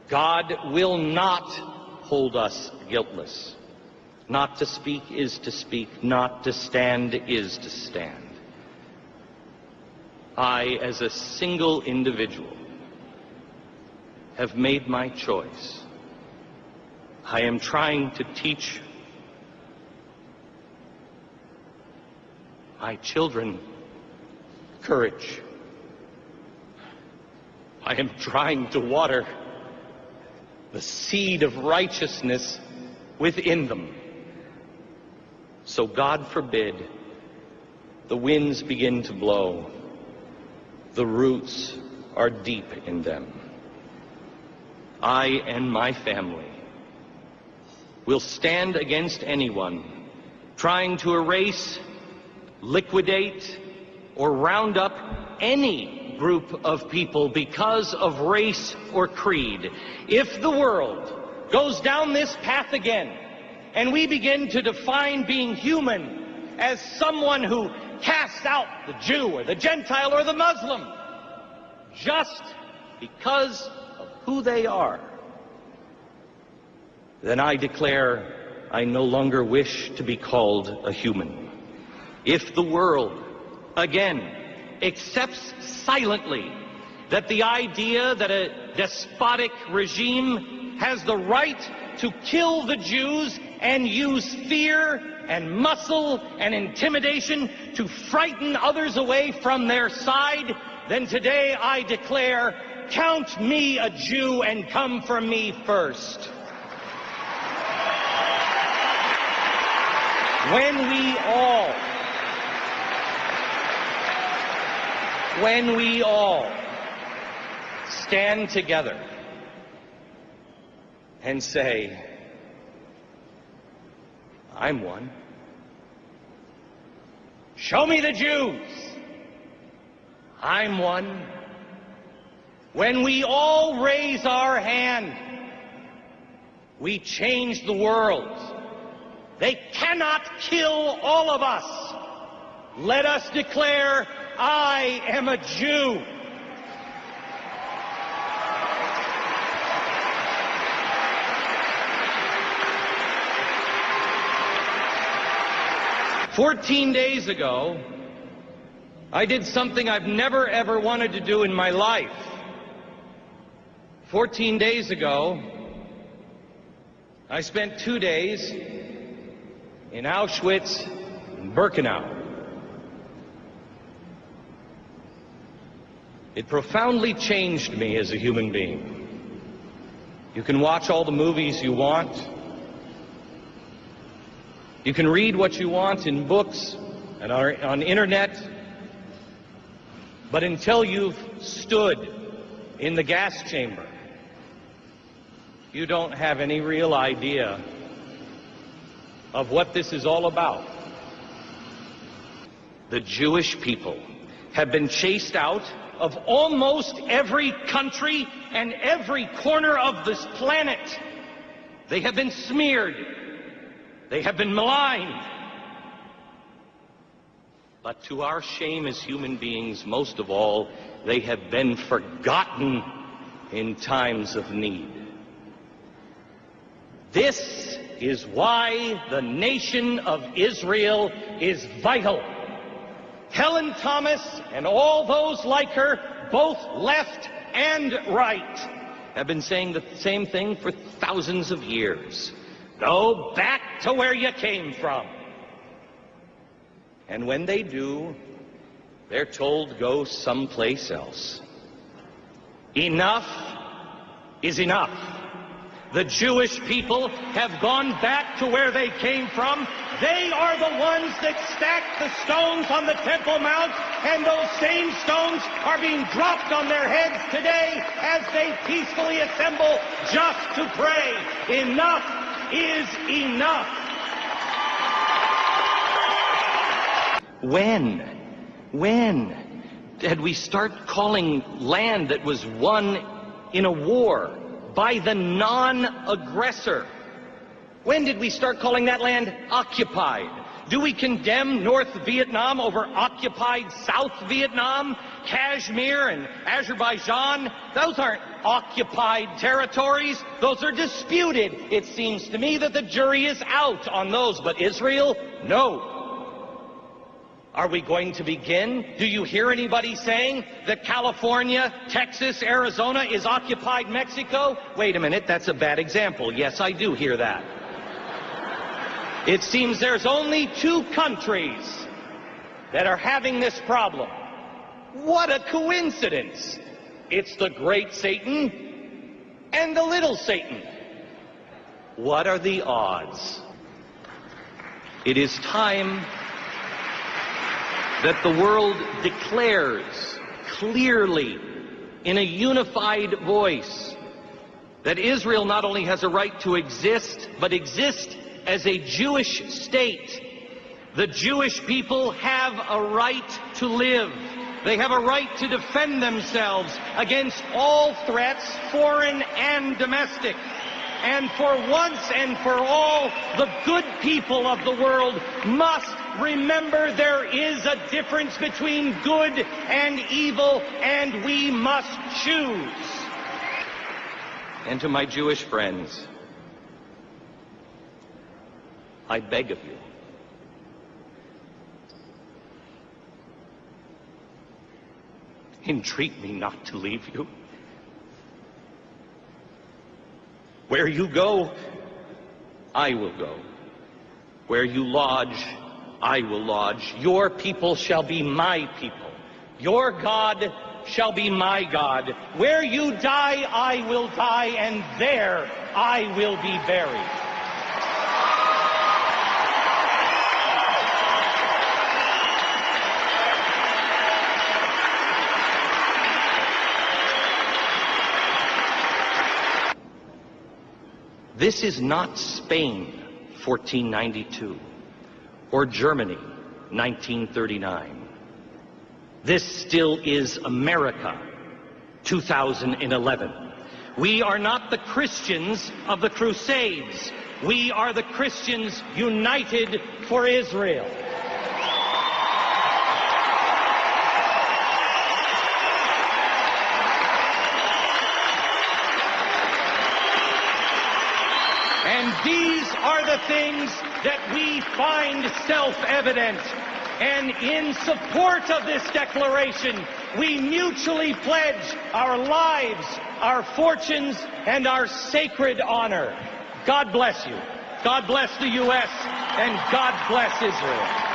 God will not hold us guiltless. Not to speak is to speak, not to stand is to stand. I, as a single individual, have made my choice. I am trying to teach my children courage. I am trying to water the seed of righteousness within them. So God forbid the winds begin to blow, the roots are deep in them. I and my family will stand against anyone trying to erase, liquidate, or round up any group of people because of race or creed. If the world goes down this path again, and we begin to define being human as someone who casts out the Jew or the Gentile or the Muslim just because of who they are, then I declare I no longer wish to be called a human. If the world again accepts silently that the idea that a despotic regime has the right to kill the Jews and use fear and muscle and intimidation to frighten others away from their side, then today I declare, count me a Jew and come for me first. When we all stand together and say, I'm one. Show me the Jews. I'm one. When we all raise our hand, we change the world. They cannot kill all of us. Let us declare, I am a Jew. "14 days ago, I did something I've never ever wanted to do in my life. 14 days ago, I spent 2 days in Auschwitz and Birkenau. It profoundly changed me as a human being. You can watch all the movies you want. You can read what you want in books and on internet. But until you've stood in the gas chamber, you don't have any real idea of what this is all about. The Jewish people have been chased out of almost every country and every corner of this planet. They have been smeared. They have been maligned. But to our shame as human beings, most of all, they have been forgotten in times of need. This is why the nation of Israel is vital. Helen Thomas and all those like her, both left and right, have been saying the same thing for thousands of years. Go back to where you came from. And when they do, they're told go someplace else. Enough is enough. The Jewish people have gone back to where they came from. They are the ones that stacked the stones on the Temple Mount, and those same stones are being dropped on their heads today as they peacefully assemble just to pray. Enough is enough. When did we start calling land that was won in a war by the non-aggressor? When did we start calling that land occupied? Do we condemn North Vietnam over occupied South Vietnam? Kashmir and Azerbaijan? Those aren't occupied territories. Those are disputed. It seems to me that the jury is out on those. But Israel? No. Are we going to begin? Do you hear anybody saying that California, Texas, Arizona is occupied Mexico? Wait a minute, that's a bad example. Yes, I do hear that. It seems there's only two countries that are having this problem. What a coincidence! It's the great Satan and the little Satan. What are the odds? It is time that the world declares clearly in a unified voice that Israel not only has a right to exist, but exist as a Jewish state. The Jewish people have a right to live. They have a right to defend themselves against all threats, foreign and domestic. And for once and for all, the good people of the world must remember there is a difference between good and evil, and we must choose. And to my Jewish friends, I beg of you, entreat me not to leave you. Where you go, I will go. Where you lodge, I will lodge. Your people shall be my people. Your God shall be my God. Where you die, I will die, and there I will be buried. This is not Spain, 1492, or Germany, 1939. This still is America, 2011. We are not the Christians of the Crusades. We are the Christians united for Israel. And these are the things that we find self-evident. And in support of this declaration, we mutually pledge our lives, our fortunes, and our sacred honor. God bless you. God bless the U.S. and God bless Israel.